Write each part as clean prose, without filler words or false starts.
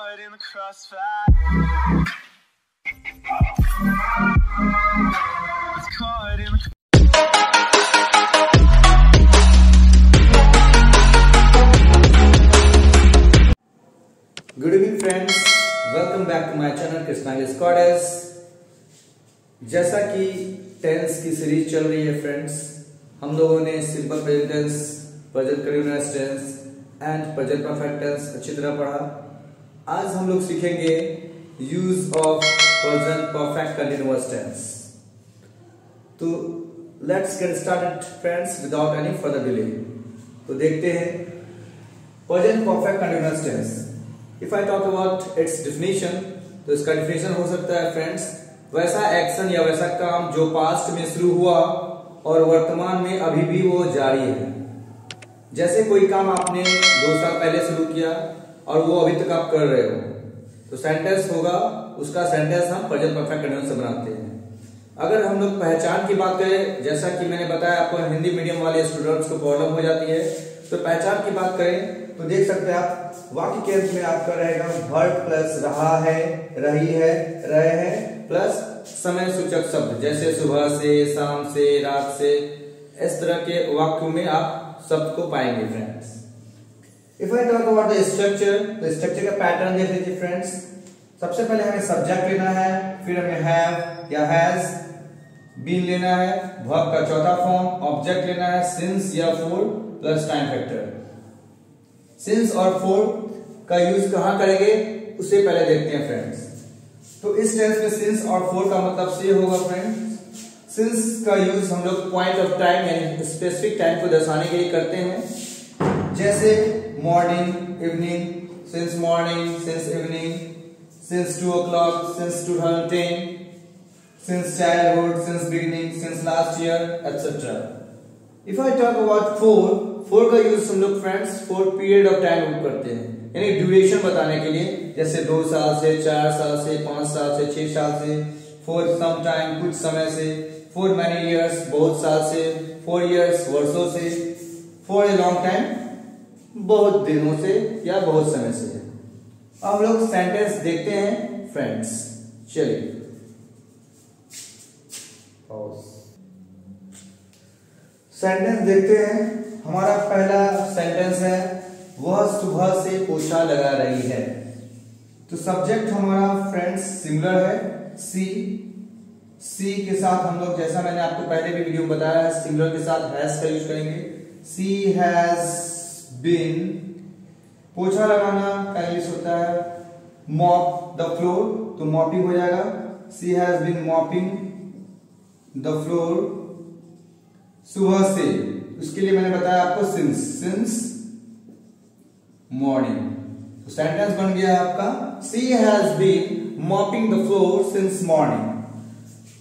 caught in the crossfire. It's caught in the good evening friends, welcome back to my channel Krishna English cottage. जैसा कि tense की series चल रही है friends, हम लोगों ने simple present tense, present continuous tense and present perfect tense अच्छी तरह पढ़ा। आज हम लोग सीखेंगे use of present perfect continuous tense. तो let's get started friends without any further delay. तो देखते हैं present perfect continuous tense. If I talk about its definition, तो इसका definition हो सकता है फ्रेंड्स वैसा एक्शन या वैसा काम जो पास्ट में शुरू हुआ और वर्तमान में अभी भी वो जारी है। जैसे कोई काम आपने 2 साल पहले शुरू किया और वो अभी तक आप कर रहे हो, तो सेंटेंस होगा, उसका सेंटेंस हम प्रेजेंट परफेक्ट कंटीन्यूअस से बनाते हैं। अगर हम लोग पहचान की बात करें, जैसा कि मैंने बताया आपको हिंदी मीडियम वाले स्टूडेंट्स को प्रॉब्लम हो जाती है, तो पहचान की बात करें तो देख सकते हैं आप वाक्य के अंत में आपका रहेगा वर्ब प्लस रहा है, रही है, रहे हैं प्लस समय सूचक शब्द, जैसे सुबह से, शाम से, रात से, इस तरह के वाक्यों में आप शब्द को पाएंगे friends. If I talk about the structure, तो स्ट्रक्चर का पैटर्न देख लीजिए फ्रेंड्स। सबसे पहले हमें सब्जेक्ट लेना है, फिर हमें हैव या हैज, बीन लेना है, वर्ब का चौथा फॉर्म, ऑब्जेक्ट लेना है, सिंस या for plus time factor. Since और फॉर का यूज कहां करेंगे उससे पहले देखते हैं फ्रेंड्स। तो इस टेंस में सिंस और फॉर का मतलब से होगा फ्रेंड्स। सिंस का यूज हम लोग पॉइंट ऑफ टाइम यानी स्पेसिफिक टाइम को दर्शाने के लिए करते हैं, जैसे morning, evening, since morning, since evening, since 2 o'clock, since 2010, since childhood, since beginning, since last year etcetera. If I talk about for का यूज हम लोग friends for period of time करते हैं, यानी ड्यूरेशन बताने के लिए, जैसे 2 साल से, 4 साल से, 5 साल से, 6 साल से, फॉर सम टाइम कुछ समय से, फॉर मैनी इयर्स बहुत साल से, 4 इयर्स वर्षों से, फॉर ए लॉन्ग टाइम बहुत दिनों से या बहुत समय से। अब हम लोग सेंटेंस देखते हैं फ्रेंड्स, चलिए। सेंटेंस देखते हैं। हमारा पहला सेंटेंस है वह सुबह से पोछा लगा रही है। तो सब्जेक्ट हमारा फ्रेंड्स सिंगुलर है, सी के साथ हम लोग, जैसा मैंने आपको पहले भी वीडियो में बताया है, सिंगुलर के साथ हैज का यूज करेंगे। सी हैज बीन, पोछा लगाना का इंग्लिश होता है मॉप द फ्लोर, तो मॉपिंग हो जाएगा। She has been mopping the floor सुबह से, उसके लिए मैंने बताया आपको सिंस मॉर्निंग। तो सेंटेंस बन गया आपका she has been mopping the floor since morning.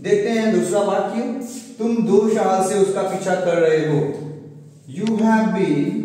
देखते हैं दूसरा वाक्य, तुम 2 साल से उसका पीछा कर रहे हो। You have been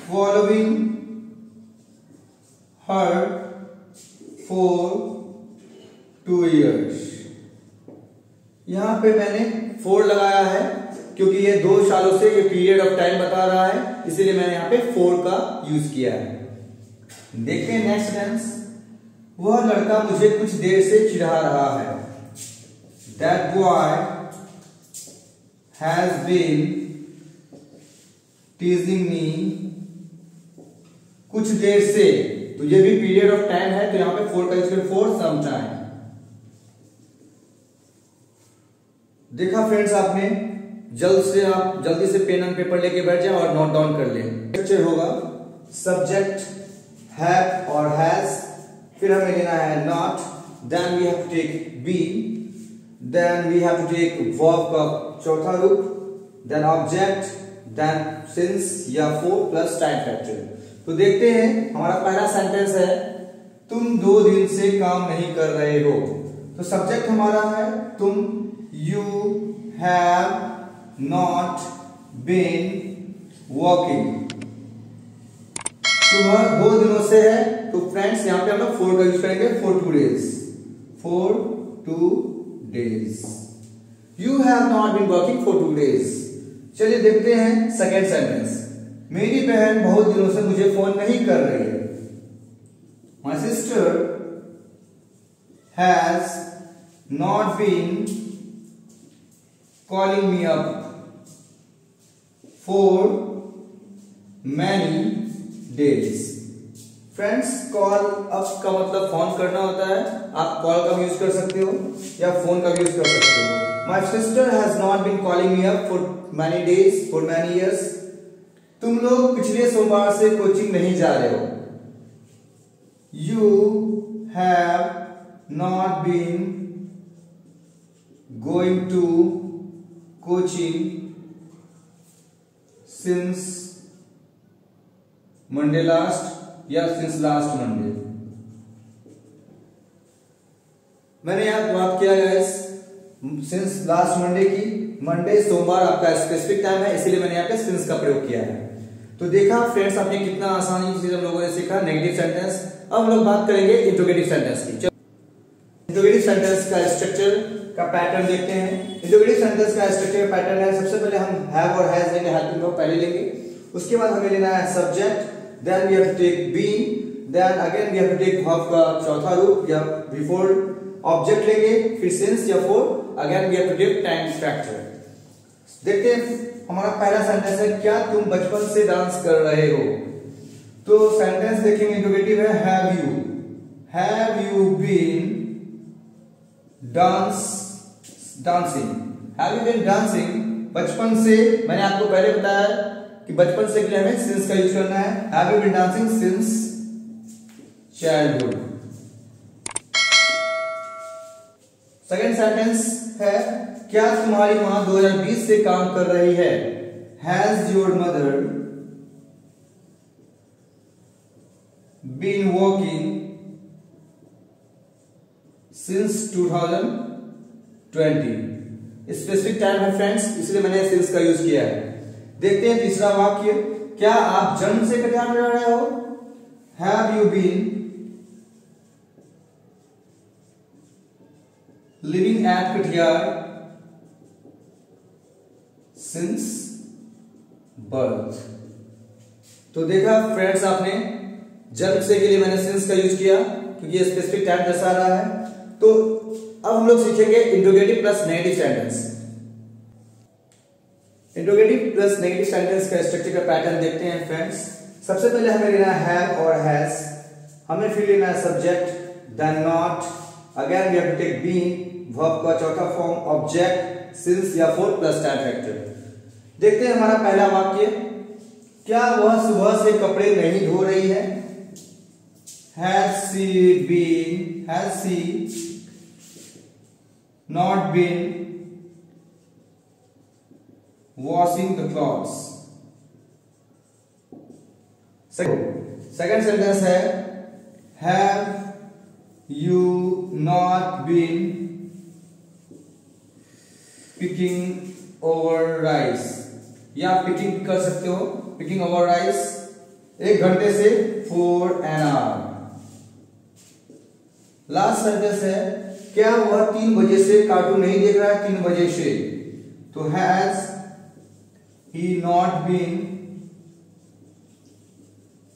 following her for 2 years। यहां पे मैंने 4 लगाया है क्योंकि ये 2 सालों से ये पीरियड ऑफ टाइम बता रहा है, इसीलिए मैंने यहां पे 4 का यूज किया है। देखते हैं नेक्स्ट टेंस, वह लड़का मुझे कुछ देर से चिढ़ा रहा है। That boy has been teasing me कुछ देर से, तो ये भी पीरियड ऑफ टाइम है, तो यहां पे 4 का यूज करें, फॉर सम टाइम। देखा फ्रेंड्स आपने, आप जल्दी से पेन एंड पेपर लेके बैठ जाएं और नोट डाउन कर लें। स्ट्रक्चर होगा सब्जेक्ट हैव और हैज, फिर हमें लेना है not, then we have to take been, then we have to take verb का चौथा रूप, देन ऑब्जेक्ट, देन सिंस या फॉर प्लस टाइम फैक्टर। तो देखते हैं हमारा पहला सेंटेंस है तुम 2 दिन से काम नहीं कर रहे हो। तो सब्जेक्ट हमारा है तुम, you have not been working। सुबह 2 दिनों से है, तो फ्रेंड्स यहां पे हम लोग 4 का यूज करेंगे, for 2 days, for 2 days। You have not been working for 2 days। चलिए देखते हैं सेकेंड सेंटेंस, मेरी बहन बहुत दिनों से मुझे फोन नहीं कर रही है। My sister has not been calling me up for many days. Friends, call up का मतलब फोन करना होता है। आप कॉल का भी यूज कर सकते हो या फोन का भी यूज कर सकते हो। My sister has not been calling me up for many days for many years. तुम लोग पिछले सोमवार से कोचिंग नहीं जा रहे हो। You have not been going to coaching since Monday last या सिंस लास्ट मंडे। मैंने यहां बात किया गाइस सिंस लास्ट मंडे की। मंडे सोमवार आपका स्पेसिफिक टाइम है, इसीलिए मैंने यहाँ पे सिंस का प्रयोग किया है। तो देखा फ्रेंड्स, आपने कितना आसानी से हम लोगों ने सीखा नेगेटिव सेंटेंस। अब हम लोग बात करेंगे इंट्रोगेटिव सेंटेंस की। इंट्रोगेटिव सेंटेंस का स्ट्रक्चर का पैटर्न देखते हैं। इंट्रोगेटिव सेंटेंस का स्ट्रक्चर का पैटर्न है, सबसे पहले हम हैव और हैज लेंगे, हेल्पिंग वर्ब पहले लेंगे। उसके बाद हमें लेना है subject, then we have to take been, then again we have to take verb का चौथा रूप या बिफोर ऑब्जेक्ट लेंगे, फिर सिंस या for, again we have to take time factor. देखते हैं हमारा पहला सेंटेंस है, क्या तुम बचपन से डांस कर रहे हो। तो सेंटेंस देखेंगे इंट्रोगेटिव है, have you been dancing. Have you been dancing, बचपन से। मैंने आपको पहले बताया कि बचपन से के लिए हमें सिंस का यूज करना है। Have you been dancing since childhood. Second sentence है, क्या तुम्हारी मां 2020 से काम कर रही है। Has your mother been working since 2020। Specific time है फ्रेंड्स, इसलिए मैंने सिंस का यूज किया है। देखते हैं तीसरा वाक्य, क्या आप जन्म से कटिहार में रह रहे हो। Have you been living at Katihar since birth. तो देखा फ्रेंड्स, आपने जन्म से के लिए मैंने सिंस का यूज किया क्योंकि ये स्पेसिफिक टाइम दर्शा रहा है। तो अब हम लोग सीखेंगे interrogative plus negative sentence. Interrogative plus negative sentence का स्ट्रक्चर का पैटर्न देखते हैं फ्रेंड्स। सबसे पहले हमें लेना है हैव और हैज, हमें फिर लेना है subject, then not, again we have to take been, verb का चौथा फॉर्म ऑब्जेक्ट, सिंस या फॉर प्लस टाइम फैक्टर। देखते हैं हमारा पहला वाक्य, क्या वह सुबह से कपड़े नहीं धो रही है। Has she not been washing the clothes. Second sentence है, have you not been picking over rice, या पिकिंग कर सकते हो, पिकिंग ओवर राइस 1 घंटे से for an hour। Last sentence है, क्या वह 3 बजे से कार्टून नहीं देख रहा है। 3 बजे से, तो has he not been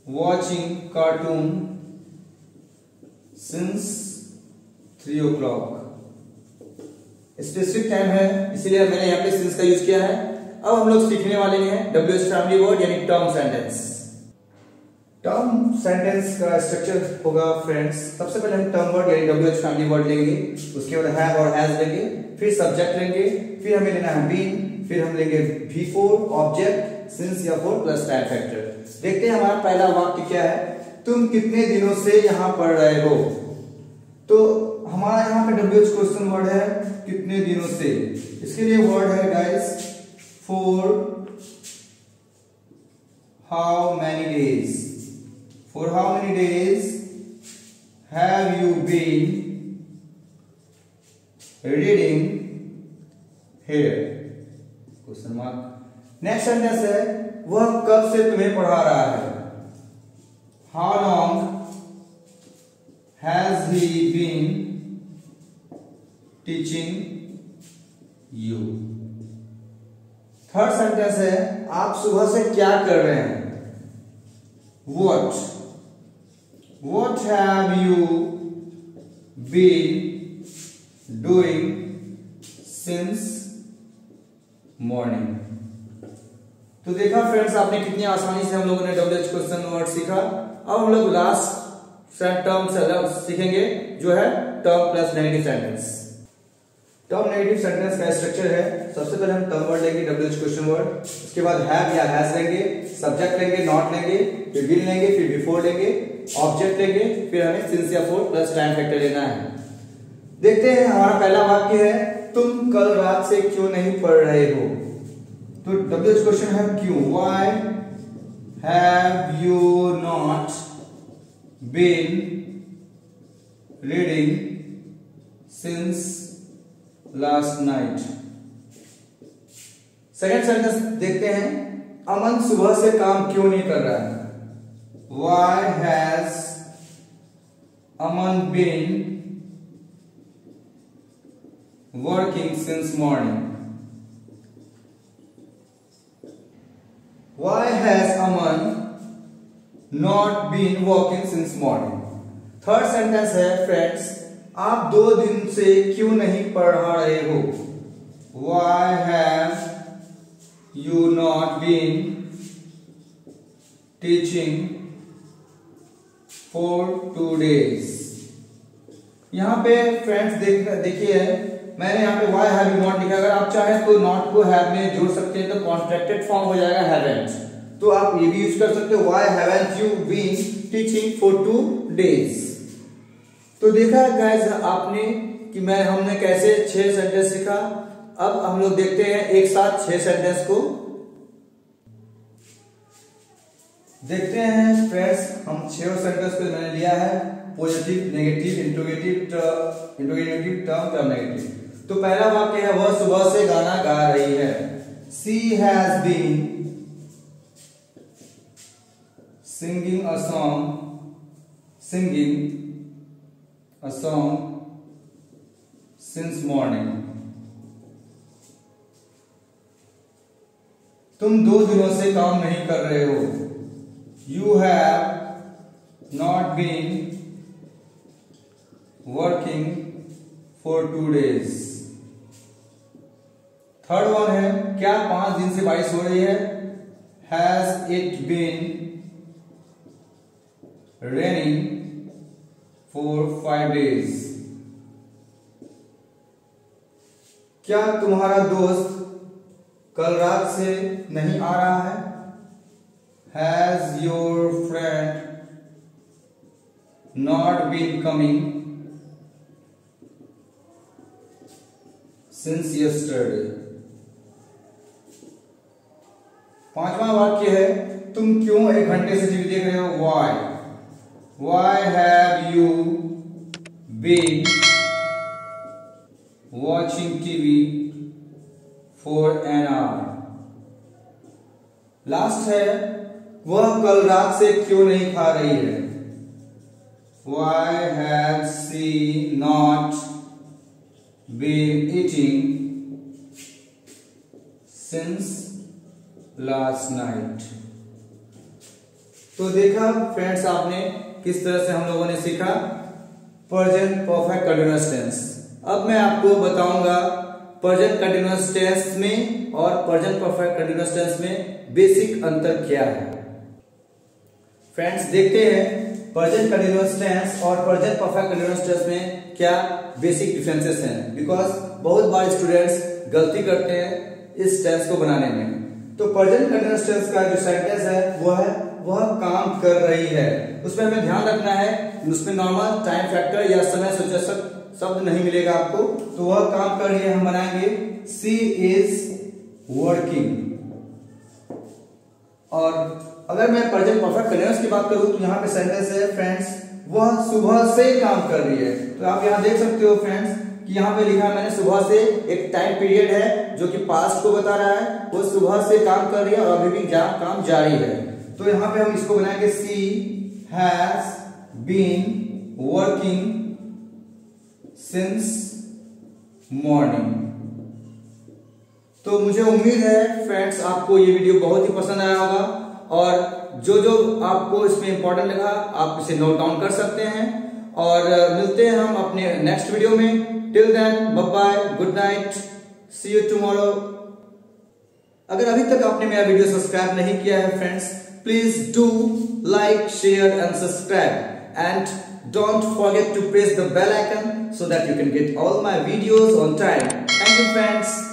watching cartoon since 3 o'clock। Specific time है, इसीलिए मैंने यहाँ पे सिंस का यूज किया है। अब हम लोग सीखने वाले हैं WH फैमिली वर्ड यानी टर्म सेंटेंस। टर्म सेंटेंस का स्ट्रक्चर होगा फ्रेंड्स, सबसे पहले हम टर्म वर्ड यानी WH फैमिली वर्ड लेंगे, उसके बाद हैव और हैज लेंगे, फिर सब्जेक्ट लेंगे, फिर हमें लेना है बीन, फिर हम लेंगे बिफोर ऑब्जेक्ट, सिंस या फॉर प्लस टाइम फैक्टर। देखते हैं हमारा पहला वाक्य क्या है, तुम कितने दिनों से यहां पढ़ रहे हो। तो हमारा यहाँ पे WH क्वेश्चन वर्ड है कितने दिनों से, इसके लिए वर्ड है guys for how many days। For how many days have you been reading here? Question mark. Next sentence है, वह कब से तुम्हें पढ़ा रहा है। How long has he been teaching you? Third sentence है, आप सुबह से क्या कर रहे हैं। what have you been doing since morning? तो देखा फ्रेंड्स आपने कितनी आसानी से हम लोगों ने WH क्वेश्चन वर्ड सीखा। अब हम लोग लास्ट टर्म से सीखेंगे जो है term plus negative sentence. Term negative sentence का स्ट्रक्चर है, सबसे पहले हम टर्म वर्ड लेंगे WH क्वेश्चन वर्ड, उसके बाद हैव या हैज लेंगे, सब्जेक्ट लेंगे, नॉट लेंगे, फिर विल लेंगे, फिर बिफोर लेंगे, ऑब्जेक्ट लेंगे, फिर हमें सिंस या फॉर प्लस टाइम फैक्टर लेना है। देखते हैं हमारा पहला वाक्य है तुम कल रात से क्यों नहीं पढ़ रहे हो। तो WH क्वेश्चन है क्यों, why have you not been reading since last night. Second sentence देखते हैं अमन सुबह से काम क्यों नहीं कर रहा है। Why has Aman been working since morning? Why has Aman not been working since morning? Third sentence है फ्रेंड्स आप 2 दिन से क्यों नहीं पढ़ा रहे हो। Why have you not been teaching for 2 days? यहाँ पे फ्रेंड्स देखिए मैंने यहाँ पे why have you not लिखा, अगर आप चाहें तो not को have में जोड़ सकते हैं तो कॉन्ट्रैक्टेड फॉर्म हो जाएगा haven't, तो आप ये भी यूज कर सकते हो why haven't you been teaching for 2 days। तो देखा गाइस आपने कि हमने कैसे 6 सेंटेंस सीखा। अब हम लोग देखते हैं एक साथ 6 सेंटेंस को देखते हैं फ्रेंड्स। हम 6 सेंटेंस को मैंने लिया है positive, negative, interrogative, term, term negative. तो पहला वाक्य है वह सुबह से गाना गा रही है। She has been singing a song since morning। तुम 2 दिनों से काम नहीं कर रहे हो। You have not been working for 2 days। Third one है क्या 5 दिन से बारिश हो रही है। Has it been raining for 5 days? क्या तुम्हारा दोस्त कल रात से नहीं आ रहा है। Has your friend not been coming since yesterday? 5वां वाक्य है तुम क्यों 1 घंटे से टीवी देख रहे हो। Why have you been watching TV for an hour? Last है वह कल रात से क्यों नहीं खा रही है। Why has she not been eating since last night? तो देखा फ्रेंड्स आपने किस तरह से हम लोगों ने सीखा प्रेजेंट परफेक्ट कंटीन्यूअस टेंस। अब मैं आपको बताऊंगा प्रेजेंट कंटीन्यूअस टेंस में और प्रेजेंट परफेक्ट कंटीन्यूअस टेंस में बेसिक अंतर क्या है। फ्रेंड्स देखते हैं प्रेजेंट कंटीन्यूअस टेंस और प्रेजेंट परफेक्ट कंटीन्यूअस टेंस में क्या बेसिक डिफरेंसेस हैं, बिकॉज बहुत बार स्टूडेंट्स गलती करते हैं इस टेंस को बनाने में। तो प्रेजेंट कंटीन्यूअस टेंस का जो सेंटेंस है वह काम कर रही है, उसमें हमें ध्यान रखना है उसमें नॉर्मल टाइम फैक्टर या समय सूचक शब्द नहीं मिलेगा आपको। तो वह काम कर रही है हम बनाएंगे शी इज वर्किंग। और अगर मैं प्रेजेंट परफेक्ट कंटीन्यूअस की बात करूं तो यहाँ पे सेंटेंस है फ्रेंड्स वह सुबह से काम कर रही है। तो आप यहाँ देख सकते हो फ्रेंड्स कि यहाँ पे लिखा मैंने सुबह से, एक टाइम पीरियड है जो कि पास्ट को बता रहा है, वो सुबह से काम कर रही है और अभी भी काम जारी है। तो यहाँ पे हम इसको बनाएंगे she has been working since morning. तो मुझे उम्मीद है फ्रेंड्स आपको ये वीडियो बहुत ही पसंद आया होगा और जो जो आपको इसमें इंपॉर्टेंट लगा आप इसे नोट डाउन कर सकते हैं। और मिलते हैं हम अपने नेक्स्ट वीडियो में। Till then bye bye, good night, see you tomorrow. अगर अभी तक आपने मेरा वीडियो सब्सक्राइब नहीं किया है friends, please do like, share and subscribe and don't forget to press the bell icon so that you can get all my videos on time. Thank you friends.